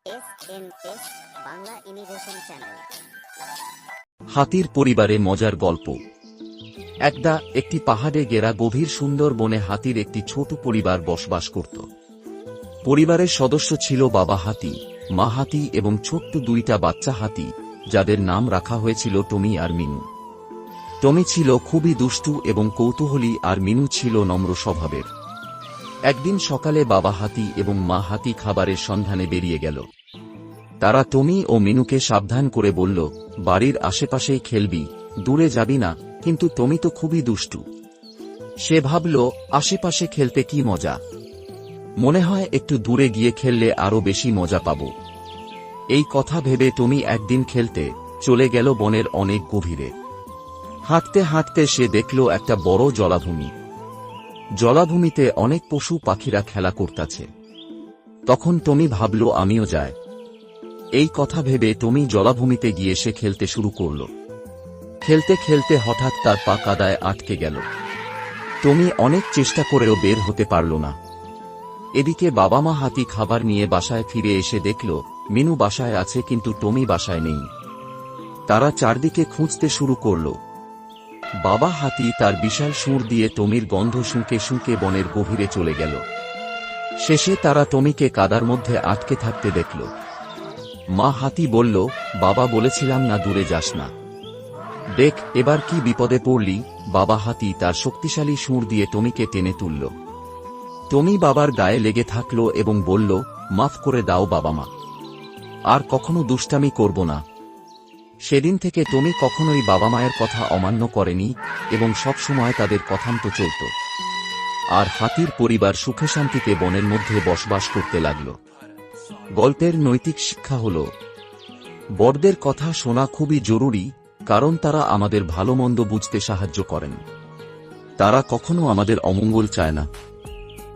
S Bangla innovation channel. হাতির পরিবারে মজার গল্প। একটি পাহাড়ে ঘেরা গভীর সুন্দর বনে হাতির একটি ছোট পরিবার বসবাস করত। পরিবারের সদস্য ছিল বাবা হাতি, মা হাতি এবং ছোট্ট দুইটা বাচ্চা হাতি, যাদের নাম রাখা হয়েছিল টমি আর মিনু। টমি ছিল খুবই দুষ্টু এবং কৌতূহলী আর মিনু ছিল নম্র স্বভাবের। একদিন সকালে বাবা হাতি এবং মা হাতি খাবারের সন্ধানে বেরিয়ে গেল। তারা টমি ও মিনুকে সাবধান করে বলল, বাড়ির আশেপাশেই খেলবি, দূরে যাবি না। কিন্তু টমি তো খুবই দুষ্টু। সে ভাবল, আশেপাশে খেলতে কি মজা, মনে হয় একটু দূরে গিয়ে খেললে আরো বেশি মজা পাব। এই কথা ভেবে টমি একদিন খেলতে চলে গেল বনের অনেক গভীরে। হাঁটতে হাঁটতে সে দেখল একটা বড় জলাভূমি। জলাভূমিতে অনেক পশু পাখিরা খেলা করতেছে। তখন টমি ভাবল, আমিও যাই। এই কথা ভেবে টমি জলাভূমিতে গিয়ে সে খেলতে শুরু করল। খেলতে খেলতে হঠাৎ তার পা কাদায় আটকে গেল। টমি অনেক চেষ্টা করেও বের হতে পারল না। এদিকে বাবা মা হাতি খাবার নিয়ে বাসায় ফিরে এসে দেখল, মিনু বাসায় আছে কিন্তু টমি বাসায় নেই। তারা চারদিকে খুঁজতে শুরু করল। বাবা হাতি তার বিশাল সুর দিয়ে টমির গন্ধ শুঁকে শুঁকে বনের গভীরে চলে গেল। শেষে তারা টমিকে কাদার মধ্যে আটকে থাকতে দেখল। মা হাতি বলল, বাবা বলেছিলাম না দূরে যাস না, দেখ এবার কি বিপদে পড়লি। বাবা হাতি তার শক্তিশালী সুর দিয়ে টমিকে টেনে তুলল। টমি বাবার গায়ে লেগে থাকল এবং বলল, মাফ করে দাও বাবা মা, আর কখনো দুষ্টামি করব না। সেদিন থেকে টমি কখনোই বাবা মায়ের কথা অমান্য করেনি এবং সব সময় তাদের কথামতো চলত। আর হাতির পরিবার সুখে শান্তিতে বনের মধ্যে বসবাস করতে লাগল। গল্পের নৈতিক শিক্ষা হল, বড়দের কথা শোনা খুবই জরুরি, কারণ তারা আমাদের ভালো মন্দ বুঝতে সাহায্য করেন। তারা কখনো আমাদের অমঙ্গল চায় না।